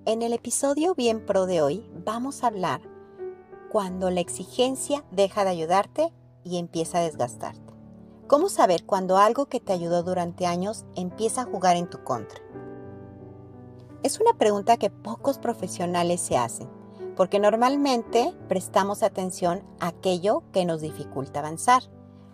En el episodio Bien Pro de hoy vamos a hablar cuando la exigencia deja de ayudarte y empieza a desgastarte. ¿Cómo saber cuando algo que te ayudó durante años empieza a jugar en tu contra? Es una pregunta que pocos profesionales se hacen, porque normalmente prestamos atención a aquello que nos dificulta avanzar,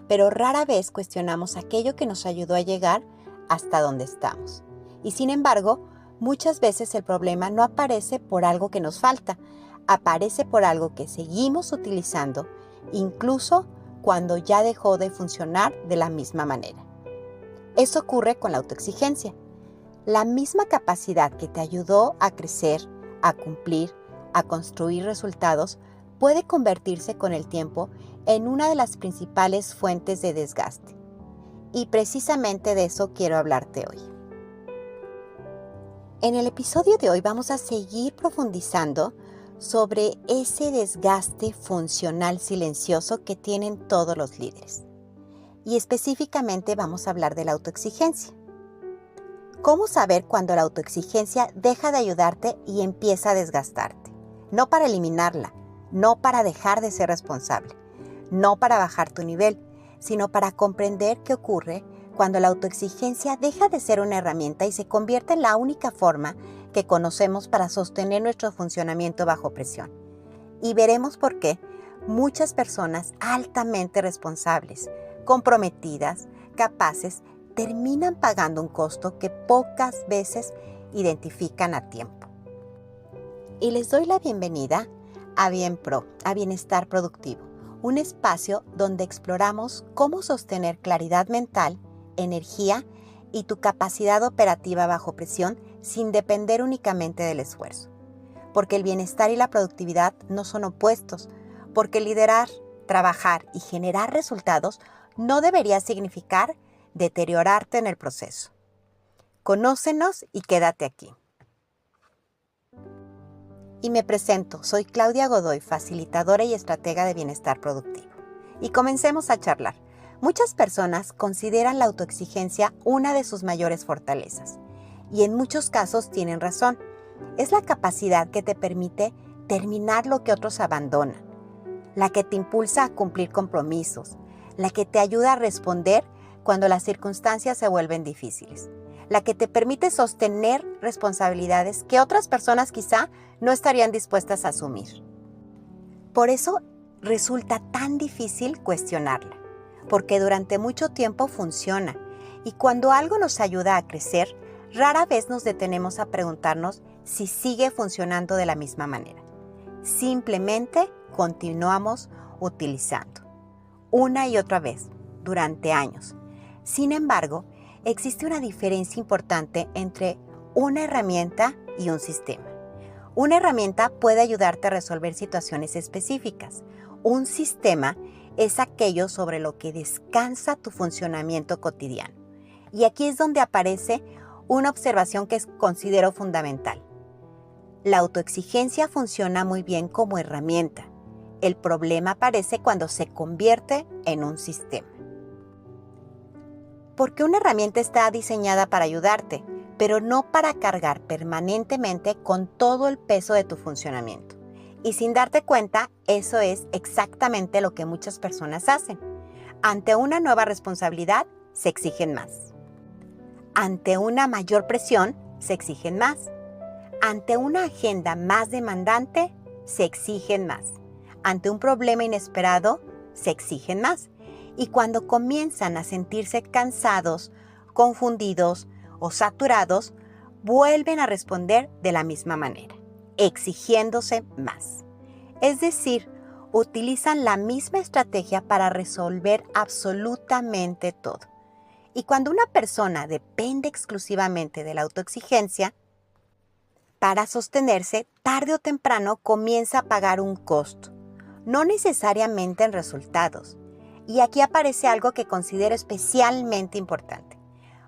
pero rara vez cuestionamos aquello que nos ayudó a llegar hasta donde estamos. Y sin embargo, muchas veces el problema no aparece por algo que nos falta, aparece por algo que seguimos utilizando, incluso cuando ya dejó de funcionar de la misma manera. Eso ocurre con la autoexigencia. La misma capacidad que te ayudó a crecer, a cumplir, a construir resultados, puede convertirse con el tiempo en una de las principales fuentes de desgaste. Y precisamente de eso quiero hablarte hoy. En el episodio de hoy vamos a seguir profundizando sobre ese desgaste funcional silencioso que tienen todos los líderes. Y específicamente vamos a hablar de la autoexigencia. ¿Cómo saber cuando la autoexigencia deja de ayudarte y empieza a desgastarte? No para eliminarla, no para dejar de ser responsable, no para bajar tu nivel, sino para comprender qué ocurre cuando la autoexigencia deja de ser una herramienta y se convierte en la única forma que conocemos para sostener nuestro funcionamiento bajo presión. Y veremos por qué muchas personas altamente responsables, comprometidas, capaces, terminan pagando un costo que pocas veces identifican a tiempo. Y les doy la bienvenida a Bien Pro, a Bienestar Productivo, un espacio donde exploramos cómo sostener claridad mental, energía y tu capacidad operativa bajo presión sin depender únicamente del esfuerzo. Porque el bienestar y la productividad no son opuestos, porque liderar, trabajar y generar resultados no debería significar deteriorarte en el proceso. Conócenos y quédate aquí. Y me presento, soy Claudia Godoy, facilitadora y estratega de bienestar productivo. Y comencemos a charlar. Muchas personas consideran la autoexigencia una de sus mayores fortalezas. Y en muchos casos tienen razón. Es la capacidad que te permite terminar lo que otros abandonan. La que te impulsa a cumplir compromisos. La que te ayuda a responder cuando las circunstancias se vuelven difíciles. La que te permite sostener responsabilidades que otras personas quizá no estarían dispuestas a asumir. Por eso resulta tan difícil cuestionarla, porque durante mucho tiempo funciona y cuando algo nos ayuda a crecer, rara vez nos detenemos a preguntarnos si sigue funcionando de la misma manera. Simplemente continuamos utilizando, una y otra vez, durante años. Sin embargo, existe una diferencia importante entre una herramienta y un sistema. Una herramienta puede ayudarte a resolver situaciones específicas. Un sistema es aquello sobre lo que descansa tu funcionamiento cotidiano. Y aquí es donde aparece una observación que considero fundamental. La autoexigencia funciona muy bien como herramienta. El problema aparece cuando se convierte en un sistema. Porque una herramienta está diseñada para ayudarte, pero no para cargar permanentemente con todo el peso de tu funcionamiento. Y sin darte cuenta, eso es exactamente lo que muchas personas hacen. Ante una nueva responsabilidad, se exigen más. Ante una mayor presión, se exigen más. Ante una agenda más demandante, se exigen más. Ante un problema inesperado, se exigen más. Y cuando comienzan a sentirse cansados, confundidos o saturados, vuelven a responder de la misma manera, exigiéndose más. Es decir, utilizan la misma estrategia para resolver absolutamente todo. Y cuando una persona depende exclusivamente de la autoexigencia, para sostenerse, tarde o temprano comienza a pagar un costo, no necesariamente en resultados. Y aquí aparece algo que considero especialmente importante.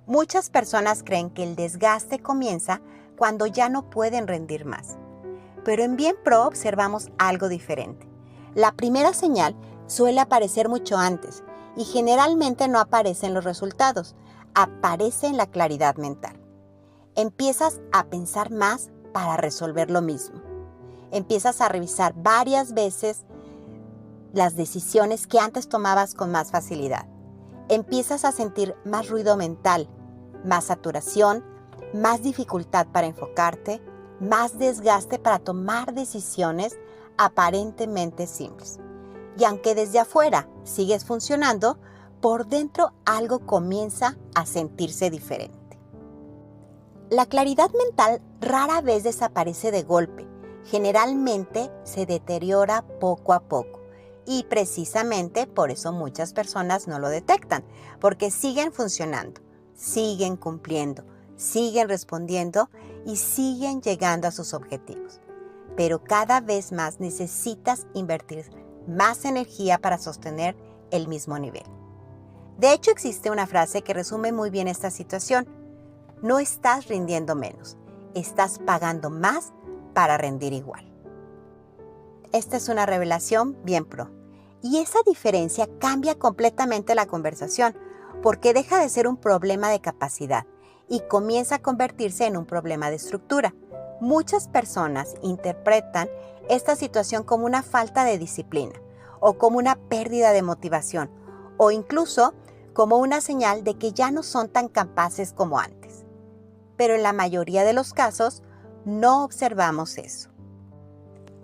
Muchas personas creen que el desgaste comienza cuando ya no pueden rendir más. Pero en Bien Pro observamos algo diferente. La primera señal suele aparecer mucho antes y generalmente no aparece en los resultados, aparece en la claridad mental. Empiezas a pensar más para resolver lo mismo. Empiezas a revisar varias veces las decisiones que antes tomabas con más facilidad. Empiezas a sentir más ruido mental, más saturación, más dificultad para enfocarte, más desgaste para tomar decisiones aparentemente simples. Y aunque desde afuera sigues funcionando, por dentro algo comienza a sentirse diferente. La claridad mental rara vez desaparece de golpe. Generalmente se deteriora poco a poco. Y precisamente por eso muchas personas no lo detectan, porque siguen funcionando, siguen cumpliendo, siguen respondiendo y siguen llegando a sus objetivos. Pero cada vez más necesitas invertir más energía para sostener el mismo nivel. De hecho, existe una frase que resume muy bien esta situación. No estás rindiendo menos, estás pagando más para rendir igual. Esta es una revelación bien pro. Y esa diferencia cambia completamente la conversación, porque deja de ser un problema de capacidad y comienza a convertirse en un problema de estructura. Muchas personas interpretan esta situación como una falta de disciplina o como una pérdida de motivación o incluso como una señal de que ya no son tan capaces como antes. Pero en la mayoría de los casos no observamos eso.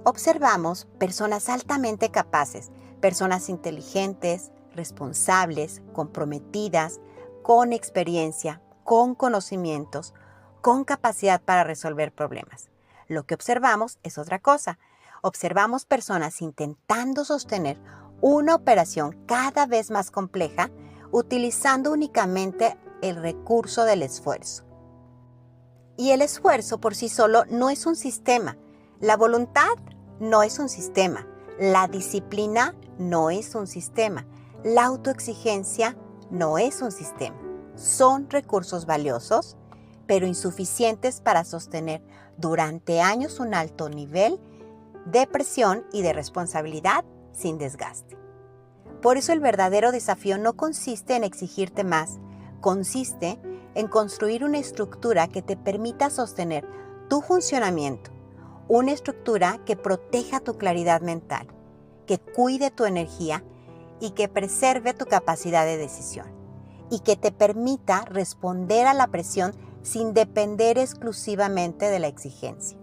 Observamos personas altamente capaces, personas inteligentes, responsables, comprometidas, con experiencia, con conocimientos, con capacidad para resolver problemas. Lo que observamos es otra cosa. Observamos personas intentando sostener una operación cada vez más compleja, utilizando únicamente el recurso del esfuerzo. Y el esfuerzo por sí solo no es un sistema. La voluntad no es un sistema. La disciplina no es un sistema. La autoexigencia no es un sistema. Son recursos valiosos, pero insuficientes para sostener durante años un alto nivel de presión y de responsabilidad sin desgaste. Por eso el verdadero desafío no consiste en exigirte más, consiste en construir una estructura que te permita sostener tu funcionamiento, una estructura que proteja tu claridad mental, que cuide tu energía y que preserve tu capacidad de decisión y que te permita responder a la presión sin depender exclusivamente de la exigencia.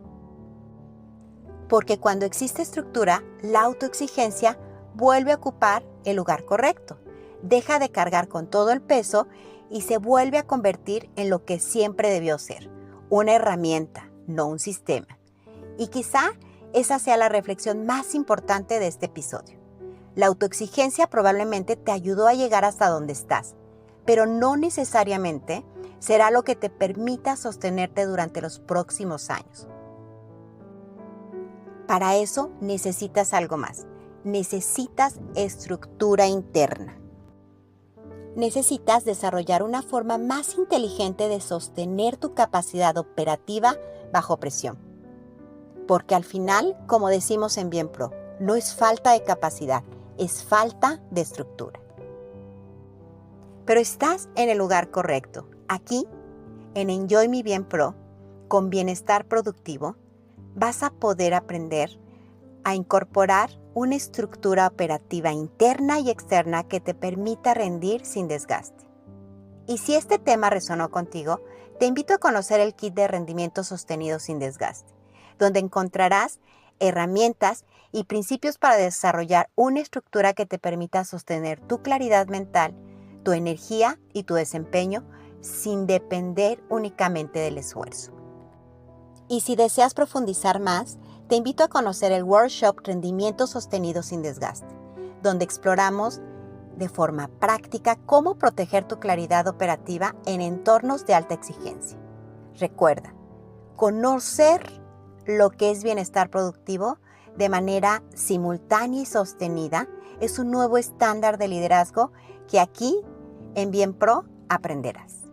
Porque cuando existe estructura, la autoexigencia vuelve a ocupar el lugar correcto, deja de cargar con todo el peso y se vuelve a convertir en lo que siempre debió ser, una herramienta, no un sistema. Y quizá esa sea la reflexión más importante de este episodio. La autoexigencia probablemente te ayudó a llegar hasta donde estás, pero no necesariamente será lo que te permita sostenerte durante los próximos años. Para eso necesitas algo más. Necesitas estructura interna. Necesitas desarrollar una forma más inteligente de sostener tu capacidad operativa bajo presión. Porque al final, como decimos en Bien Pro, no es falta de capacidad, es falta de estructura. Pero estás en el lugar correcto. Aquí, en Enjoy Mi Bien Pro, con bienestar productivo, vas a poder aprender a incorporar una estructura operativa interna y externa que te permita rendir sin desgaste. Y si este tema resonó contigo, te invito a conocer el kit de rendimiento sostenido sin desgaste, donde encontrarás herramientas y principios para desarrollar una estructura que te permita sostener tu claridad mental, tu energía y tu desempeño sin depender únicamente del esfuerzo. Y si deseas profundizar más, te invito a conocer el workshop Rendimiento Sostenido sin Desgaste, donde exploramos de forma práctica cómo proteger tu claridad operativa en entornos de alta exigencia. Recuerda, conocer lo que es bienestar productivo de manera simultánea y sostenida es un nuevo estándar de liderazgo que aquí en Bien Pro aprenderás.